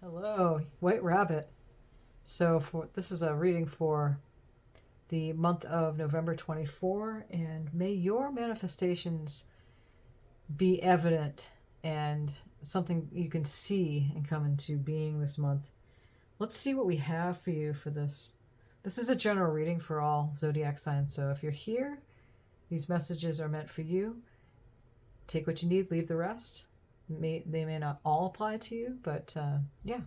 Hello, White Rabbit. So this is a reading for the month of November 24, and may your manifestations be evident and something you can see and come into being this month. Let's see what we have for you for this. This is a general reading for all zodiac signs, so if you're here, these messages are meant for you. Take what you need, leave the rest. They may not all apply to you, but yeah,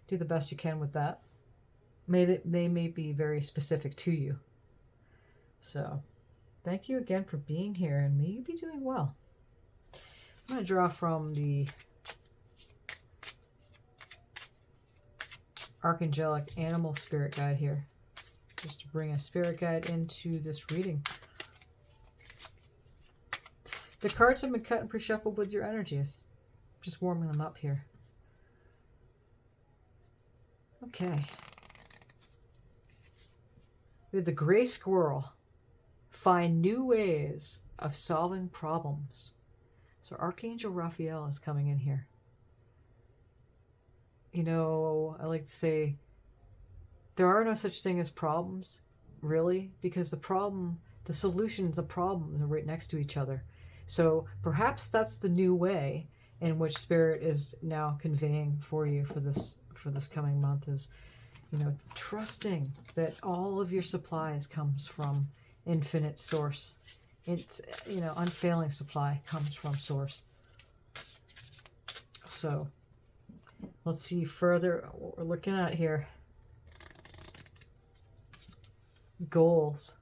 do the best you can with that. They may be very specific to you. So thank you again for being here, and may you be doing well. I'm going to draw from the Archangelic Animal Spirit Guide here, just to bring a spirit guide into this reading. The cards have been cut and pre-shuffled with your energies. Just warming them up here. Okay. We have the Gray Squirrel. Find new ways of solving problems. So Archangel Raphael is coming in here. You know, I like to say there are no such thing as problems, really, because the solution's a problem. They're right next to each other. So perhaps that's the new way in which Spirit is now conveying for you for this coming month is, you know, trusting that all of your supplies comes from infinite source. It's, you know, unfailing supply comes from source. So let's see further what we're looking at here. Goals.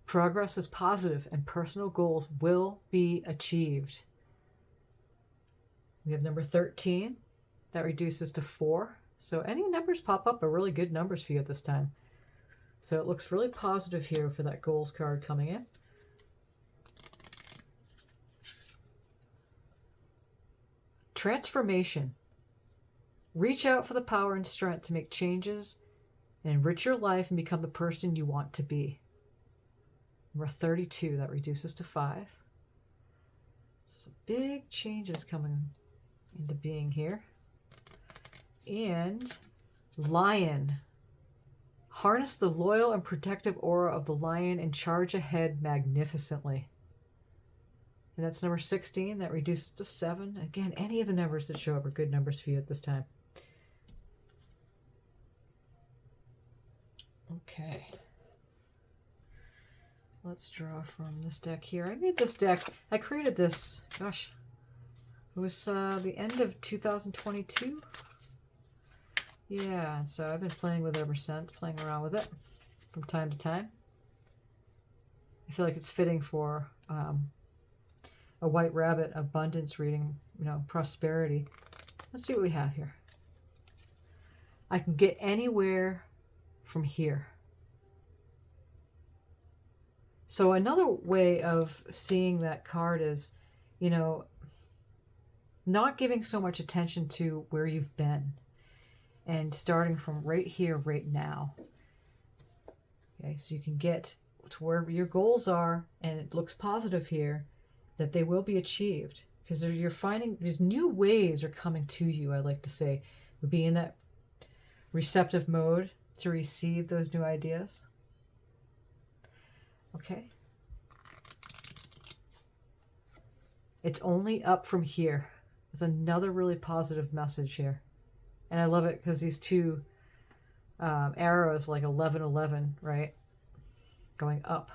Progress is positive and personal goals will be achieved. We have number 13. That reduces to 4. So any numbers pop up are really good numbers for you at this time. So it looks really positive here for that goals card coming in. Transformation. Reach out for the power and strength to make changes and enrich your life and become the person you want to be. Number 32, that reduces to 5. So big changes coming into being here. And Lion. Harness the loyal and protective aura of the lion and charge ahead magnificently. And that's number 16. That reduces to 7. Again, any of the numbers that show up are good numbers for you at this time. Okay. Let's draw from this deck here. I made this deck. I created this, gosh, it was the end of 2022. Yeah, so I've been playing with it ever since, playing around with it from time to time. I feel like it's fitting for a White Rabbit abundance reading, you know, prosperity. Let's see what we have here. I can get anywhere from here. So another way of seeing that card is, you know, not giving so much attention to where you've been and starting from right here, right now. Okay, so you can get to where your goals are, and it looks positive here that they will be achieved because you're finding these new ways are coming to you. I like to say, would be in that receptive mode to receive those new ideas. Okay. It's only up from here. There's another really positive message here. And I love it because these two arrows, like 1111, right? Going up.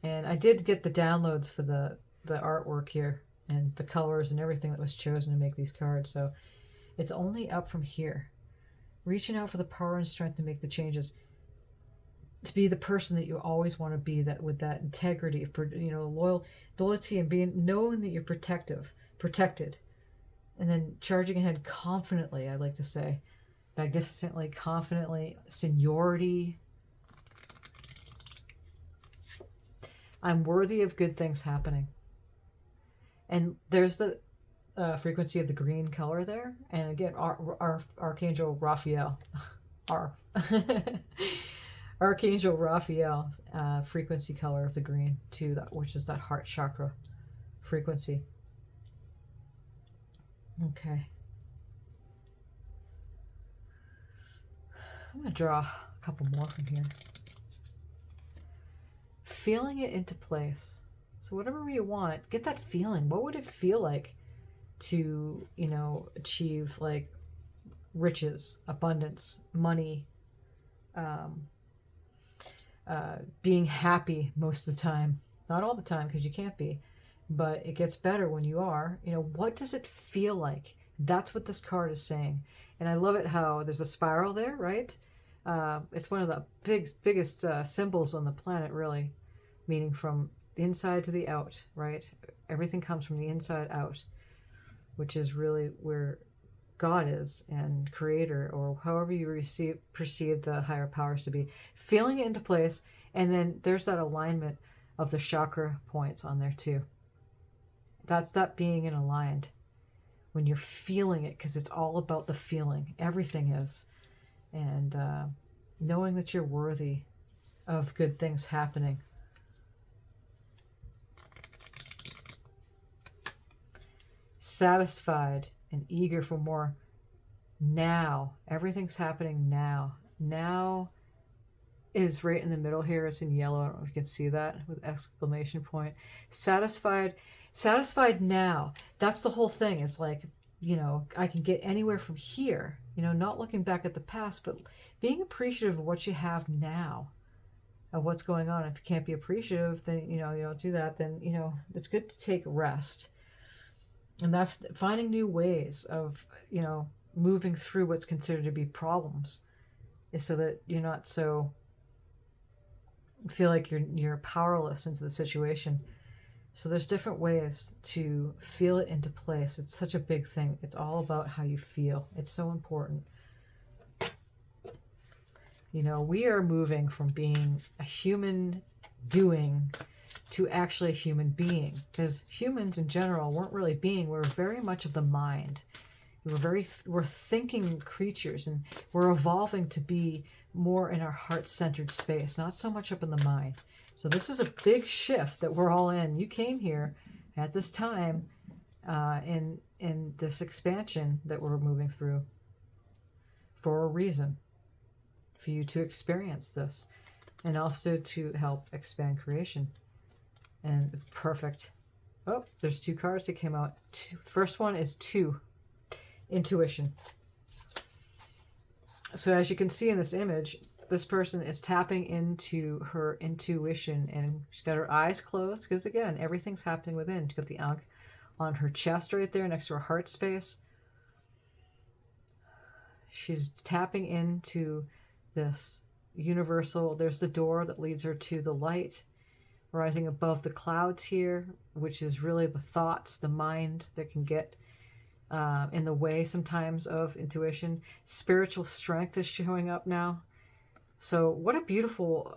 And I did get the downloads for the artwork here and the colors and everything that was chosen to make these cards. So it's only up from here. Reaching out for the power and strength to make the changes. To be the person that you always want to be, that with that integrity, you know, loyalty, and knowing that you're protected, and then charging ahead confidently. I like to say, magnificently, confidently, seniority. I'm worthy of good things happening. And there's the frequency of the green color there, and again, our Archangel Raphael, Archangel Raphael, frequency color of the green too, which is that heart chakra frequency. Okay. I'm going to draw a couple more from here. Feeling it into place. So whatever you want, get that feeling. What would it feel like to, you know, achieve like riches, abundance, money, being happy most of the time? Not all the time, because you can't be, but it gets better when you are. You know, what does it feel like? That's what this card is saying. And I love it how there's a spiral there, right? It's one of the biggest symbols on the planet, really, meaning from the inside to the out, right? Everything comes from the inside out, which is really where God is, and creator, or however you perceive the higher powers to be. Feeling it into place, and then there's that alignment of the chakra points on there too. That's that being in aligned. When you're feeling it, because it's all about the feeling. Everything is. And knowing that you're worthy of good things happening. Satisfied and eager for more now. Everything's happening now. Now is right in the middle here. It's in yellow. I don't know if you can see that with exclamation point. Satisfied now. That's the whole thing. It's like, you know, I can get anywhere from here, you know, not looking back at the past, but being appreciative of what you have now, of what's going on. If you can't be appreciative, then, you know, you don't do that, then, you know, it's good to take rest. And that's finding new ways of, you know, moving through what's considered to be problems, is so that you're not so feel like you're powerless into the situation. So there's different ways to feel it into place. It's such a big thing. It's all about how you feel. It's so important. You know, we are moving from being a human doing to actually a human being, because humans in general weren't really being. We're very much of the mind. We're thinking creatures, and we're evolving to be more in our heart-centered space, not so much up in the mind. So this is a big shift that we're all in. You came here at this time in this expansion that we're moving through for a reason, for you to experience this, and also to help expand creation. And perfect. Oh, there's two cards that came out. First one is 2. Intuition. So as you can see in this image, this person is tapping into her intuition, and she's got her eyes closed, because again, everything's happening within. She's got the Ankh on her chest right there next to her heart space. She's tapping into this universal. There's the door that leads her to the light rising above the clouds here, which is really the thoughts, the mind that can get in the way sometimes of intuition. Spiritual strength is showing up now. So what a beautiful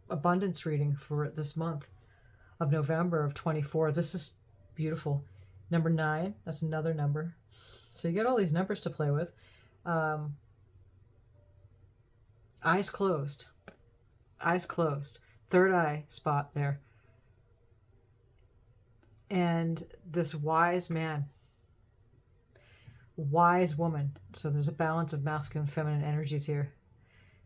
abundance reading for this month of November of 24. This is beautiful. Number 9, that's another number. So you get all these numbers to play with. Eyes closed. Eyes closed. Third eye spot there. And this wise man, wise woman. So there's a balance of masculine and feminine energies here.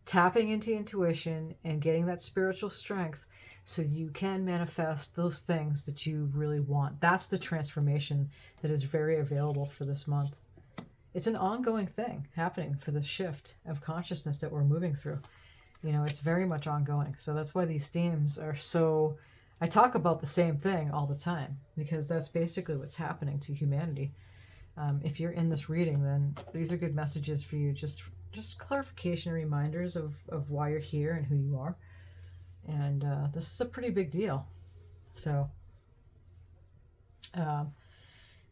Tapping into intuition and getting that spiritual strength so you can manifest those things that you really want. That's the transformation that is very available for this month. It's an ongoing thing happening for this shift of consciousness that we're moving through. You know, it's very much ongoing. So that's why these themes are so... I talk about the same thing all the time, because that's basically what's happening to humanity. If you're in this reading, then these are good messages for you. Just clarification and reminders of why you're here and who you are. And this is a pretty big deal. So,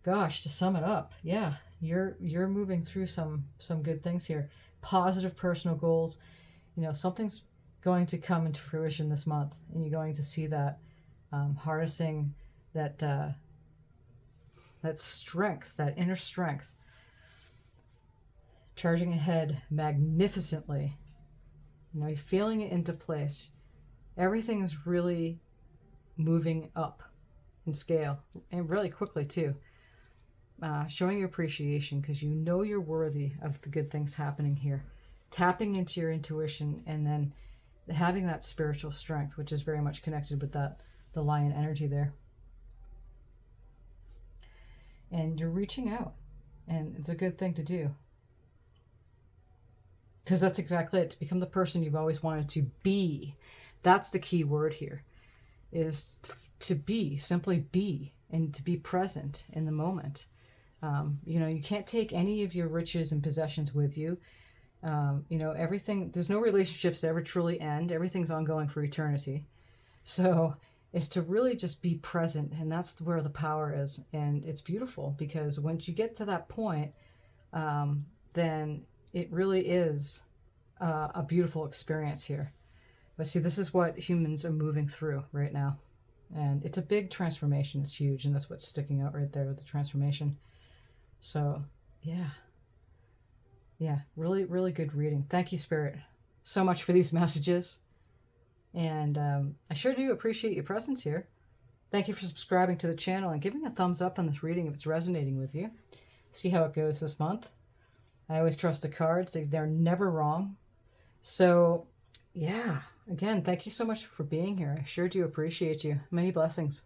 gosh, to sum it up, yeah, you're moving through some good things here. Positive personal goals. You know, something's going to come into fruition this month, and you're going to see that harnessing that that strength, that inner strength, charging ahead magnificently. You know, you're feeling it into place. Everything is really moving up in scale, and really quickly too. Showing your appreciation, because you know you're worthy of the good things happening here. tapping into your intuition, and then having that spiritual strength, which is very much connected with that, the lion energy there. And you're reaching out, and it's a good thing to do. Because that's exactly it, to become the person you've always wanted to be. That's the key word here, is to be, simply be, and to be present in the moment. You can't take any of your riches and possessions with you. Everything, there's no relationships that ever truly end. Everything's ongoing for eternity. So it's to really just be present, and that's where the power is. And it's beautiful, because once you get to that point, then it really is a beautiful experience here. But see, this is what humans are moving through right now. And it's a big transformation. It's huge. And that's what's sticking out right there with the transformation. So, yeah. Yeah, really, really good reading. Thank you, Spirit, so much for these messages. And I sure do appreciate your presence here. Thank you for subscribing to the channel and giving a thumbs up on this reading if it's resonating with you. See how it goes this month. I always trust the cards. They're never wrong. So, yeah. Again, thank you so much for being here. I sure do appreciate you. Many blessings.